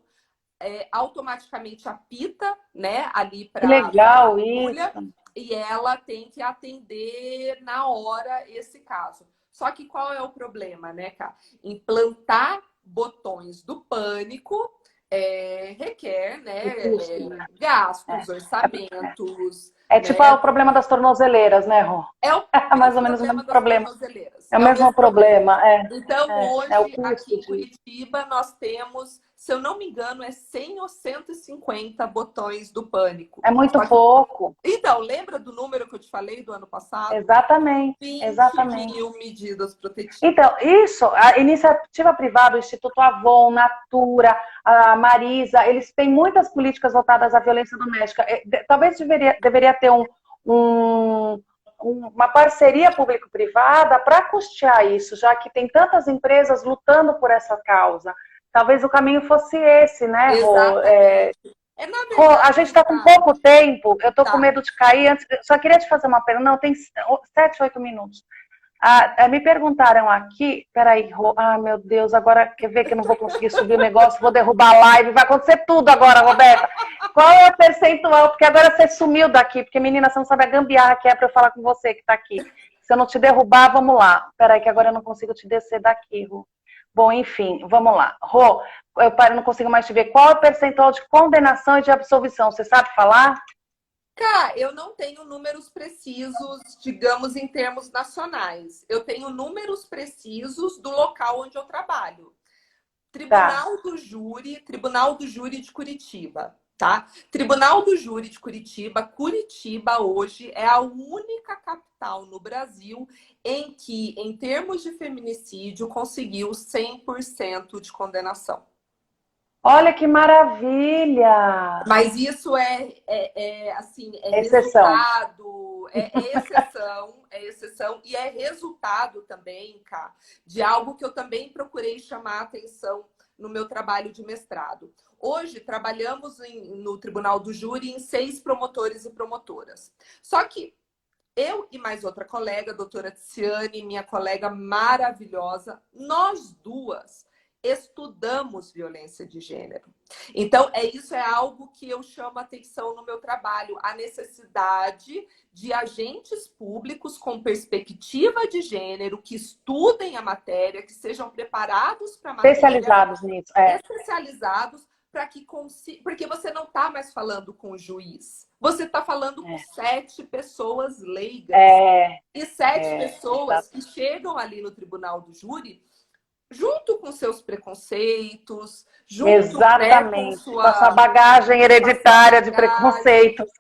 automaticamente apita, né, ali para a patrulha. E ela tem que atender na hora esse caso. Só que qual é o problema, né, Cá? Implantar botões do pânico requer, né, gastos, orçamentos. É tipo o problema das tornozeleiras, né, Rô? É mais ou menos o mesmo problema. É o mesmo problema. Então, hoje, aqui em Curitiba, nós temos, se eu não me engano, 100 ou 150 botões do pânico. É muito pouco. Então, lembra do número que eu te falei do ano passado? Exatamente. 20 mil medidas protetivas. Então, isso, a iniciativa privada, o Instituto Avon, Natura, a Marisa, eles têm muitas políticas voltadas à violência doméstica. Talvez deveria ter uma parceria público-privada para custear isso, já que tem tantas empresas lutando por essa causa. Talvez o caminho fosse esse, né, Rô? A gente está com pouco tempo, eu estou com medo de cair. Antes, só queria te fazer uma pergunta. Não, tem 7, 8 minutos. Me perguntaram aqui, peraí, meu Deus, agora quer ver que eu não vou conseguir subir o negócio, vou derrubar a live, vai acontecer tudo agora, Roberta. Qual é o percentual? Porque agora você sumiu daqui, porque menina, você não sabe a gambiarra que é para eu falar com você que está aqui. Se eu não te derrubar, vamos lá. Peraí, que agora eu não consigo te descer daqui, Rô. Bom, enfim, vamos lá. Rô, eu não consigo mais te ver. Qual é o percentual de condenação e de absolvição? Você sabe falar? Cá, eu não tenho números precisos, digamos, em termos nacionais. Eu tenho números precisos do local onde eu trabalho. Tribunal do Júri de Curitiba, tá? Tribunal do Júri de Curitiba, Curitiba hoje é a única capital no Brasil em que, em termos de feminicídio, conseguiu 100% de condenação. Olha que maravilha! Mas isso assim, exceção. Resultado, é exceção e é resultado também, Cá, de algo que eu também procurei chamar a atenção no meu trabalho de mestrado. Hoje, trabalhamos no Tribunal do Júri em 6 promotores e promotoras. Só que eu e mais outra colega, a doutora Tiziane, minha colega maravilhosa, nós duas estudamos violência de gênero. Então, isso é algo que eu chamo atenção no meu trabalho, a necessidade de agentes públicos com perspectiva de gênero, que estudem a matéria, que sejam preparados para a matéria. Especializados nisso. Especializados para que consiga... Porque você não está mais falando com o juiz. Você está falando com 7 pessoas leigas. E 7 pessoas que chegam ali no tribunal do júri junto com seus preconceitos, junto, né, com com a sua bagagem hereditária de preconceitos.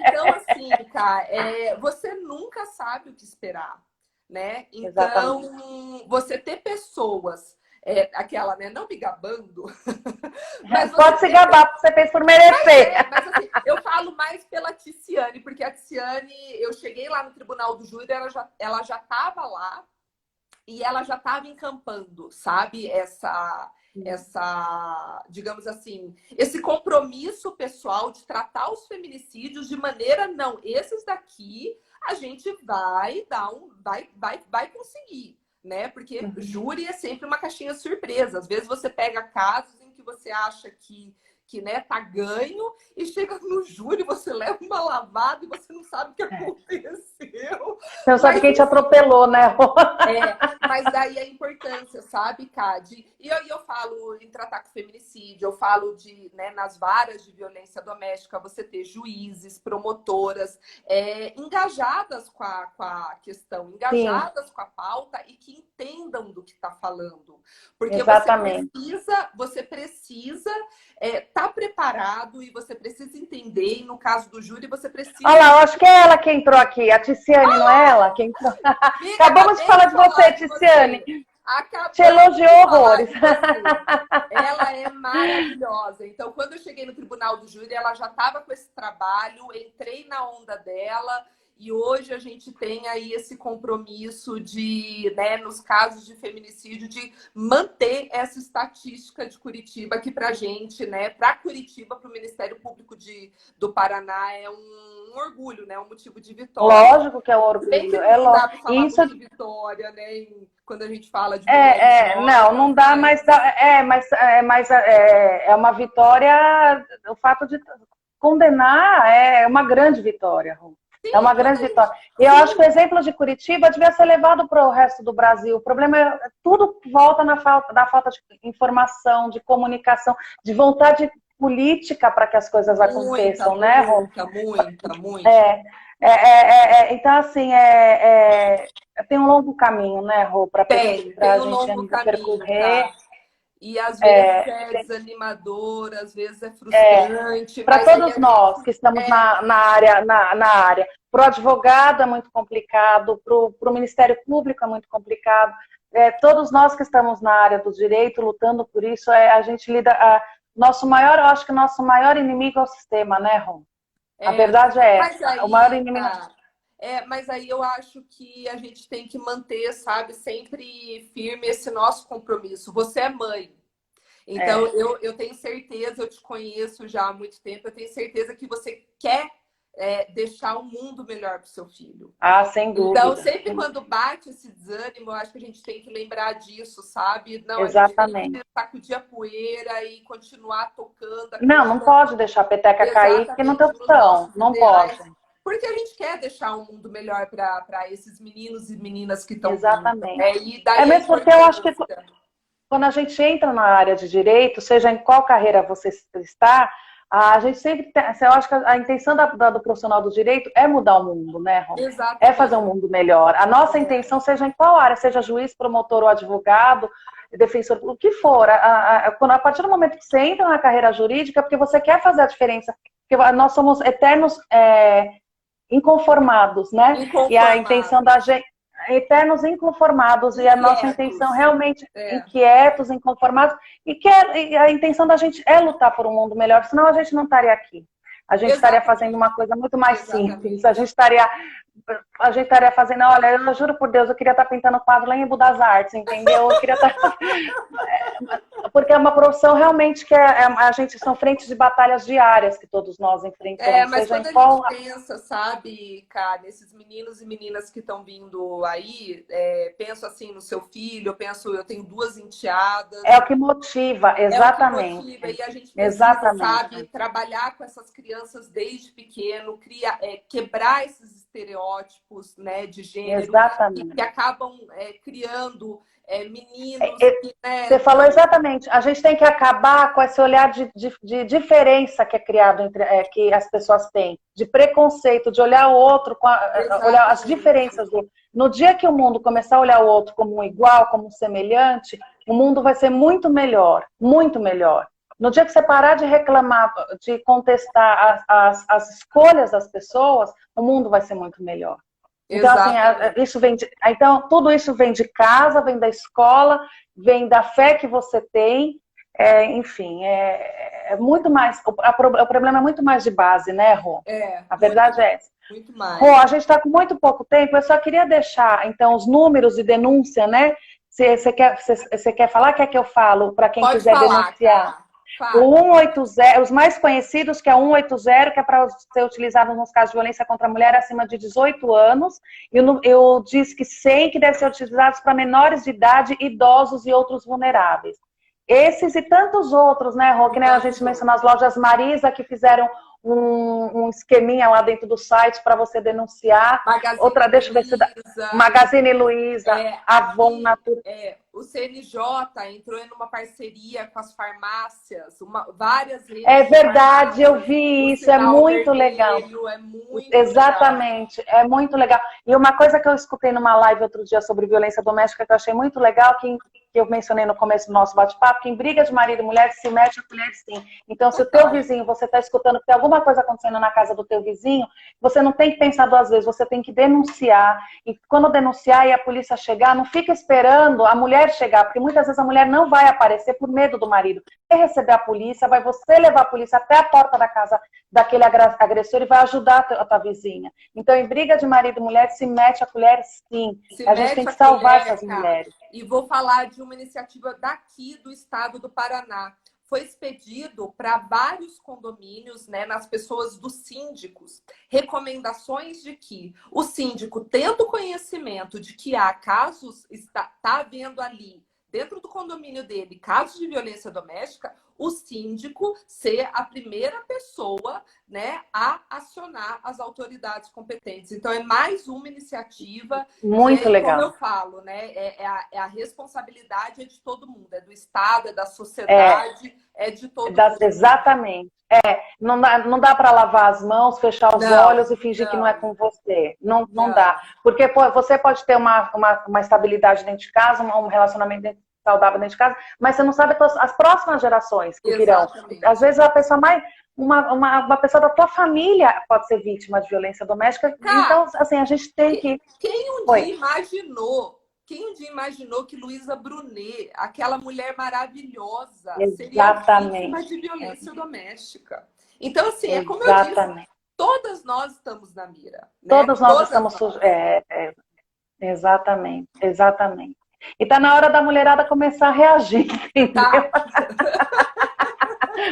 Então, assim, cara, você nunca sabe o que esperar, né? Então, você ter pessoas, aquela, né, não me gabando, mas pode se gabar, porque você fez por merecer. Mas assim, eu falo mais pela Ticiane, porque a Ticiane, eu cheguei lá no tribunal do júri, ela já estava lá, e ela já estava encampando, sabe? Essa, digamos assim, esse compromisso pessoal de tratar os feminicídios de maneira, não, esses daqui a gente vai vai conseguir, né? Porque júri é sempre uma caixinha surpresa. Às vezes você pega casos em que você acha que né, tá ganho, e chega no júri, você leva uma lavada e você não sabe o que aconteceu. Você não sabe quem te atropelou, né? Mas daí a importância, sabe, Cade? E eu falo em tratar com feminicídio, eu falo de, né, nas varas de violência doméstica, você ter juízes, promotoras, engajadas com a questão, engajadas com a pauta e que entendam do que está falando. Porque você precisa tá preparado e você precisa entender, e no caso do júri você precisa... Olha lá, eu acho que é ela que entrou aqui, a Ticiane, não é ela que entrou? Acabamos de falar de você, Ticiane. Te elogiou horrores. Ela é maravilhosa. Então, quando eu cheguei no tribunal do júri, ela já estava com esse trabalho, entrei na onda dela. E hoje a gente tem aí esse compromisso de, né, nos casos de feminicídio, de manter essa estatística de Curitiba, que para a gente, né, para Curitiba, para o Ministério Público do Paraná, é um orgulho, né, um motivo de vitória. Lógico que é um orgulho. Não dá para falar isso de vitória, né, quando a gente fala de não dá, mas é uma vitória. O fato de condenar é uma grande vitória, Rô. É uma grande vitória. E eu acho que o exemplo de Curitiba devia ser levado para o resto do Brasil. O problema tudo volta da falta de informação, de comunicação, de vontade política para que as coisas aconteçam, né, Rô? Muita. Então, assim, tem um longo caminho, né, Rô, para a gente ainda percorrer. Tá? E às vezes é desanimador, às vezes é frustrante. Para todos nós que estamos na área. Para o advogado é muito complicado, para o Ministério Público é muito complicado. Todos nós que estamos na área do direito, lutando por isso, a gente lida... eu acho que o nosso maior inimigo é o sistema, né, Rom? A verdade é essa. Aí, o maior inimigo... mas aí eu acho que a gente tem que manter, sabe, sempre firme esse nosso compromisso. Você é mãe. Então, eu tenho certeza, eu te conheço já há muito tempo, eu tenho certeza que você quer deixar o mundo melhor para o seu filho. Sem dúvida. Então, sempre quando bate esse desânimo, eu acho que a gente tem que lembrar disso, sabe? Não, exatamente. A gente tem que sacudir a poeira e continuar tocando. Não pode deixar a peteca cair, porque não tem opção. Não pode. Porque a gente quer deixar um mundo melhor para esses meninos e meninas que estão exatamente. Vindo, E daí mesmo porque eu acho que quando a gente entra na área de direito, seja em qual carreira você está, a gente sempre tem, eu acho que a intenção do profissional do direito é mudar o mundo, né, Rom? É fazer um mundo melhor. A nossa intenção, seja em qual área, seja juiz, promotor ou advogado, defensor, o que for, a partir do momento que você entra na carreira jurídica, porque você quer fazer a diferença, porque nós somos eternos inconformados, né? E a intenção da gente... eternos inconformados, e a nossa intenção realmente inquietos, inconformados, e a intenção da gente é lutar por um mundo melhor, senão a gente não estaria aqui. A gente estaria fazendo uma coisa muito mais simples, a gente estaria fazendo, olha, eu juro por Deus, eu queria estar pintando quadro lá em Embu das Artes, entendeu? Eu queria estar... porque é uma profissão realmente que a gente são frentes de batalhas diárias que todos nós enfrentamos. Mas seja quando a gente pensa, sabe, cara, nesses meninos e meninas que estão vindo aí, penso assim no seu filho, eu tenho 2 enteadas. É o que motiva, exatamente. É o que motiva, e a gente precisa, sabe, trabalhar com essas crianças desde pequeno, quebrar esses estereótipos, né, de gênero Exatamente. que acabam criando meninos que, né, Você falou exatamente. A gente tem que acabar com esse olhar de diferença que é criado entre que as pessoas têm, de preconceito, de olhar o outro, olhar as diferenças do. No dia que o mundo começar a olhar o outro como um igual, como um semelhante, o mundo vai ser muito melhor, muito melhor. No dia que você parar de reclamar, de contestar as escolhas das pessoas, o mundo vai ser muito melhor. Então, assim, então, tudo isso vem de casa, vem da escola, vem da fé que você tem, enfim, é muito mais. O problema é muito mais de base, né, Rô? A verdade é essa. Muito mais. Rô, a gente está com muito pouco tempo, eu só queria deixar, então, os números de denúncia, né? Você quer falar? Quer que eu falo para quem quiser denunciar? Cara. O 180, os mais conhecidos, que é o 180, que é para ser utilizado nos casos de violência contra a mulher acima de 18 anos, e o Disque 100, que deve ser utilizado para menores de idade, idosos e outros vulneráveis. Esses e tantos outros, né, Rô, que nem a gente mencionou as lojas Marisa, que fizeram um esqueminha lá dentro do site para você denunciar. Outra, deixa eu ver se dá. Magazine Luiza, Avon, Natura. O CNJ entrou em uma parceria com as farmácias, várias redes. É verdade, eu vi isso, é muito legal. É muito Exatamente, legal. É muito legal. E uma coisa que eu escutei numa live outro dia sobre violência doméstica que eu achei muito legal, que eu mencionei no começo do nosso bate-papo, que em briga de marido e mulher se mete a colher sim. Então, se o teu vizinho, você está escutando que tem alguma coisa acontecendo na casa do teu vizinho, você não tem que pensar duas vezes, você tem que denunciar. E quando denunciar e a polícia chegar, não fica esperando a mulher chegar, porque muitas vezes a mulher não vai aparecer por medo do marido. Vai receber a polícia, vai você levar a polícia até a porta da casa daquele agressor e vai ajudar a tua vizinha. Então, em briga de marido e mulher, se mete a colher sim. A gente tem que salvar essas mulheres. E vou falar de uma iniciativa daqui do estado do Paraná. Foi expedido para vários condomínios, né, nas pessoas dos síndicos, recomendações de que o síndico, tendo conhecimento de que há casos, está havendo ali, dentro do condomínio dele, casos de violência doméstica, o síndico ser a primeira pessoa, né, a acionar as autoridades competentes. Então, é mais uma iniciativa. Muito legal. Como eu falo, né, a responsabilidade é de todo mundo, é do Estado, é da sociedade, é de todo mundo. Exatamente. Não dá para lavar as mãos, fechar os olhos e fingir que não é com você. Não dá. Porque você pode ter uma estabilidade dentro de casa, um relacionamento saudável dentro de casa, mas você não sabe as próximas gerações que virão. Às vezes a pessoa uma pessoa da tua família pode ser vítima de violência doméstica. Então, assim, a gente tem que... Quem um dia imaginou que Luísa Brunet, aquela mulher maravilhosa, seria vítima de violência doméstica? Então, assim, é como eu disse, todas nós estamos na mira. Né? Todas nós estamos... Exatamente, exatamente. E tá na hora da mulherada começar a reagir, entendeu? Tá.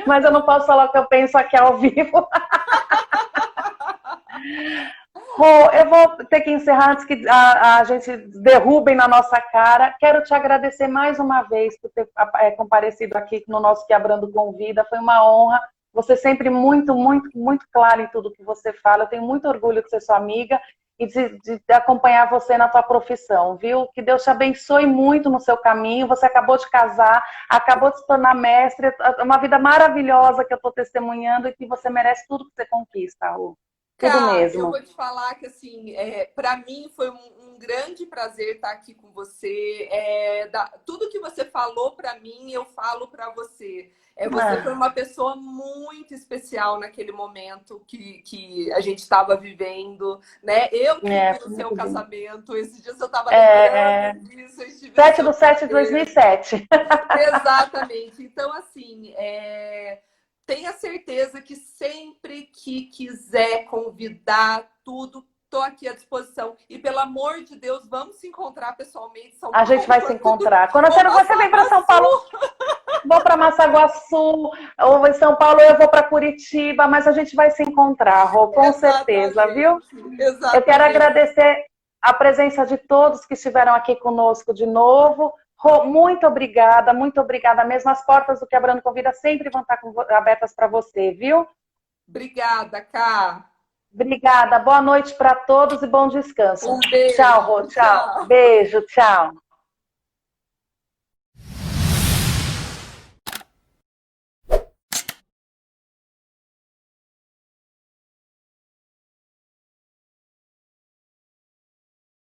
Mas eu não posso falar o que eu penso aqui ao vivo. Eu vou ter que encerrar antes que a gente derrubem na nossa cara. Quero te agradecer mais uma vez por ter comparecido aqui no nosso Quebrando Convida. Foi uma honra. Você sempre muito, muito, muito clara em tudo que você fala. Eu tenho muito orgulho de ser sua amiga e de acompanhar você na tua profissão, viu? Que Deus te abençoe muito no seu caminho. Você acabou de casar, acabou de se tornar mestre. É uma vida maravilhosa que eu estou testemunhando e que você merece tudo que você conquista, Rô. Tudo mesmo. Eu vou te falar que, assim, para mim foi um grande prazer estar aqui com você. Tudo que você falou para mim, eu falo para você. Você foi uma pessoa muito especial naquele momento que a gente estava vivendo, né? Eu tive no seu casamento. Esses dias eu estava lembrando disso. 7/7/2007. Exatamente. Então, assim... Tenha certeza que sempre que quiser convidar tudo, estou aqui à disposição. E, pelo amor de Deus, vamos se encontrar pessoalmente. A gente vai se encontrar. Quando você vem para São Paulo, vou para Massaguaçu, ou em São Paulo eu vou para Curitiba, mas a gente vai se encontrar, Rô, com certeza, viu? Exatamente. Eu quero agradecer a presença de todos que estiveram aqui conosco de novo. Rô, muito obrigada mesmo. As portas do Quebrando Convida sempre vão estar abertas para você, viu? Obrigada, Ká. Obrigada. Boa noite para todos e bom descanso. Um beijo. Tchau, Rô. Tchau. Tchau. Beijo, tchau.